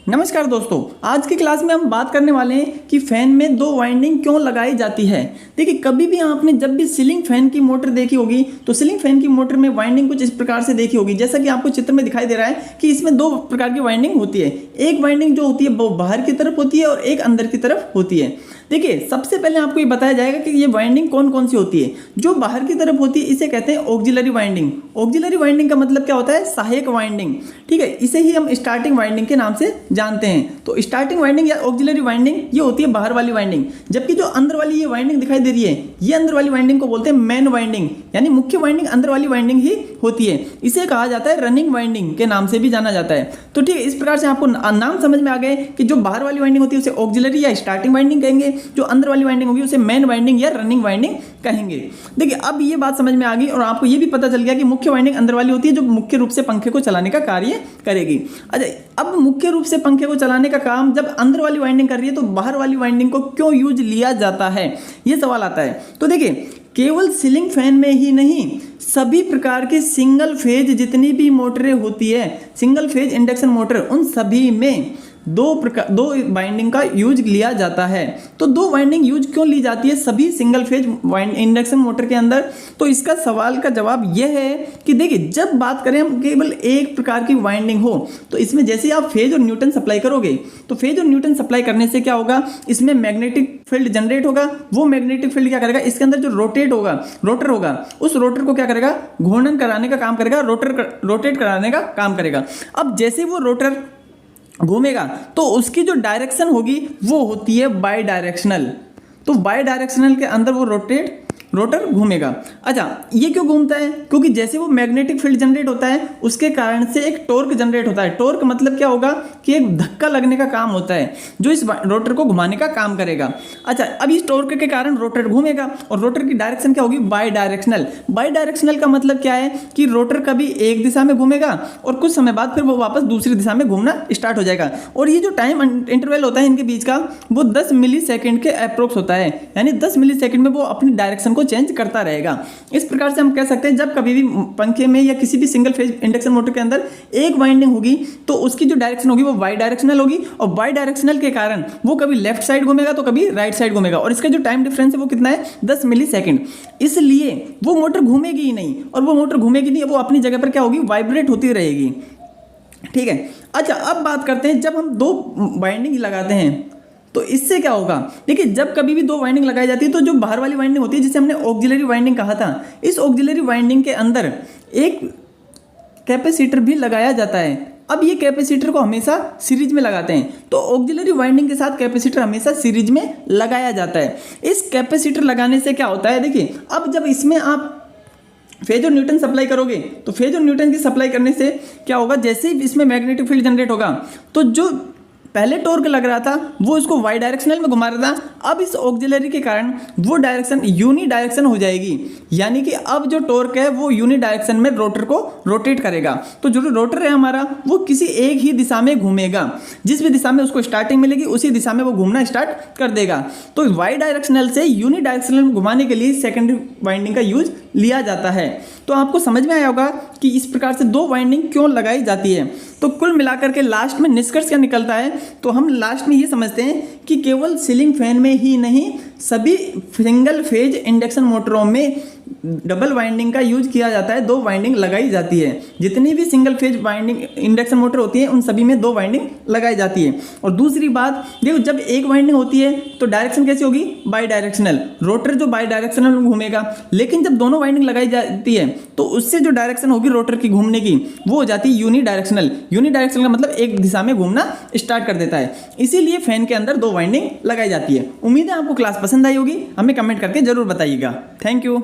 नमस्कार दोस्तों, आज की क्लास में हम बात करने वाले हैं कि फैन में दो वाइंडिंग क्यों लगाई जाती है। देखिए, कभी भी आपने जब भी सीलिंग फैन की मोटर देखी होगी तो सीलिंग फैन की मोटर में वाइंडिंग कुछ इस प्रकार से देखी होगी, जैसा कि आपको चित्र में दिखाई दे रहा है कि इसमें दो प्रकार की वाइंडिंग होती है। एक वाइंडिंग जो होती है वो बाहर की तरफ होती है और एक अंदर की तरफ होती है। देखिए, सबसे पहले आपको ये बताया जाएगा कि ये वाइंडिंग कौन कौन सी होती है। जो बाहर की तरफ होती है इसे कहते हैं ऑक्सिलरी वाइंडिंग। ऑक्सिलरी वाइंडिंग का मतलब क्या होता है? सहायक वाइंडिंग। ठीक है, इसे ही हम स्टार्टिंग वाइंडिंग के नाम से जानते हैं। तो स्टार्टिंग वाइंडिंग या ऑक्सिलरी वाइंडिंग ये होती है बाहर वाली वाइंडिंग, जबकि जो अंदर वाली ये वाइंडिंग दिखाई दे रही है, ये अंदर वाली वाइंडिंग को बोलते हैं मेन वाइंडिंग, यानी मुख्य वाइंडिंग अंदर वाली वाइंडिंग ही होती है। इसे कहा जाता है रनिंग वाइंडिंग के नाम से भी जाना जाता है। तो ठीक है, इस प्रकार से आपको नाम समझ में आ गए कि जो बाहर वाली वाइंडिंग होती है उसे ऑक्सिलरी या स्टार्टिंग वाइंडिंग कहेंगे, जो अंदर वाली वाइंडिंग होगी उसे मेन वाइंडिंग या रनिंग वाइंडिंग कहेंगे। देखिए, अब ये बात समझ में आ गई और आपको ये भी पता चल गया कि मुख्य वाइंडिंग अंदर वाली होती है जो मुख्य रूप से पंखे को चलाने का कार्य करेगी। अच्छा, अब मुख्य रूप से पंखे को चलाने का काम जब अंदर वाली वाइंडिंग कर रही है तो बाहर वाली वाइंडिंग को क्यों यूज लिया जाता है, ये सवाल आता है। तो देखिए, केवल सीलिंग फैन में ही नहीं, सभी प्रकार के सिंगल फेज जितनी भी मोटरें होती है, सिंगल फेज इंडक्शन मोटर, उन सभी में दो वाइंडिंग का यूज लिया जाता है। तो दो वाइंडिंग यूज क्यों ली जाती है सभी सिंगल फेज इंडक्शन मोटर के अंदर? तो इसका सवाल का जवाब यह है कि देखिए, जब बात करें हम केवल एक प्रकार की वाइंडिंग हो तो इसमें जैसे आप फेज और न्यूटन सप्लाई करोगे तो फेज और न्यूटन सप्लाई करने से क्या होगा, इसमें मैग्नेटिक फील्ड जनरेट होगा। वो मैग्नेटिक फील्ड क्या करेगा, इसके अंदर जो रोटर होगा उस रोटर को क्या करेगा, घूर्णन कराने का काम करेगा, रोटेट कराने का काम करेगा। अब जैसे वो रोटर घूमेगा तो उसकी जो डायरेक्शन होगी वो होती है बाई डायरेक्शनल। तो बाई डायरेक्शनल के अंदर वो रोटर घूमेगा। अच्छा, ये क्यों घूमता है? क्योंकि जैसे वो मैग्नेटिक फील्ड जनरेट होता है उसके कारण से एक टॉर्क जनरेट होता है। टॉर्क मतलब क्या होगा कि एक धक्का लगने का काम होता है जो इस रोटर को घुमाने का काम करेगा। अच्छा, अब इस टॉर्क के कारण रोटर घूमेगा और रोटर की डायरेक्शन क्या होगी, बाई डायरेक्शनल। बाई डायरेक्शनल का मतलब क्या है कि रोटर कभी एक दिशा में घूमेगा और कुछ समय बाद फिर वो वापस दूसरी दिशा में घूमना स्टार्ट हो जाएगा। और ये जो टाइम इंटरवल होता है इनके बीच का वो 10 मिली सेकेंड के अप्रोक्स होता है, यानी 10 मिली सेकेंड में वो अपनी डायरेक्शन को चेंज करता रहेगा। इस प्रकार से हम कह सकते हैं जब कभी भी पंखे में या किसी भी सिंगल फेज इंडक्शन मोटर के अंदर एक वाइंडिंग होगी तो उसकी जो डायरेक्शन होगी वो बाई डायरेक्शनल होगी और बाई डायरेक्शनल के कारण वो कभी लेफ्ट साइड घूमेगा तो कभी राइट साइड घूमेगा और इसका जो टाइम डिफरेंस है वो कितना है, 10 मिली सेकेंड। इसलिए वो मोटर घूमेगी ही नहीं और वो मोटर घूमेगी नहीं, वो अपनी जगह पर क्या होगी, वाइब्रेट होती रहेगी। ठीक है। अच्छा, अब बात करते हैं जब हम दो वाइंडिंग लगाते हैं तो इससे क्या होगा। देखिए, जब कभी भी दो वाइंडिंग लगाई जाती है तो जो बाहर वाली वाइंडिंग होती है जिसे हमने ऑक्सिलरी वाइंडिंग कहा था, इस ऑक्सिलरी वाइंडिंग के अंदर एक कैपेसिटर भी लगाया जाता है। अब ये कैपेसिटर को हमेशा सीरीज में लगाते हैं, तो ऑक्सिलरी वाइंडिंग के साथ कैपेसिटर हमेशा सीरीज में लगाया जाता है। इस कैपेसिटर लगाने से क्या होता है, देखिए, अब जब इसमें आप फेज और न्यूटन सप्लाई करोगे तो फेज और न्यूटन की सप्लाई करने से क्या होगा, जैसे ही इसमें मैग्नेटिक फील्ड जनरेट होगा तो जो पहले टॉर्क लग रहा था वो इसको वाई डायरेक्शनल में घुमा रहा था, अब इस ऑक्सिलरी के कारण वो डायरेक्शन यूनि डायरेक्शन हो जाएगी, यानी कि अब जो टॉर्क है वो यूनि डायरेक्शन में रोटर को रोटेट करेगा। तो जो रोटर है हमारा वो किसी एक ही दिशा में घूमेगा, जिस भी दिशा में उसको स्टार्टिंग मिलेगी उसी दिशा में वो घूमना स्टार्ट कर देगा। तो वाई डायरेक्शनल से यूनि डायरेक्शनल में घुमाने के लिए सेकेंडरी वाइंडिंग का यूज लिया जाता है। तो आपको समझ में आया होगा कि इस प्रकार से दो वाइंडिंग क्यों लगाई जाती है। तो कुल मिलाकर के लास्ट में निष्कर्ष क्या निकलता है, तो हम लास्ट में ये समझते हैं कि केवल सीलिंग फैन में ही नहीं, सभी सिंगल फेज इंडक्शन मोटरों में डबल वाइंडिंग का यूज किया जाता है, दो वाइंडिंग लगाई जाती है। जितनी भी single phase winding induction motor होती है उन सभी में दो वाइंडिंग लगाई जाती है। और दूसरी बात देखो, जब एक वाइंडिंग होती है तो डायरेक्शन कैसी होगी, बाई डायरेक्शनल, रोटर जो बाई डायरेक्शनल में घूमेगा। लेकिन जब दोनों वाइंडिंग लगाई जाती है तो उससे जो डायरेक्शन होगी रोटर की घूमने की वो हो जाती है यूनि डायरेक्शनल। यूनि डायरेक्शनल का मतलब एक दिशा में घूमना स्टार्ट कर देता है, इसीलिए फैन के अंदर दो वाइंडिंग लगाई जाती है। उम्मीद है आपको क्लास पसंद आई होगी, हमें कमेंट करके जरूर बताइएगा। Thank you.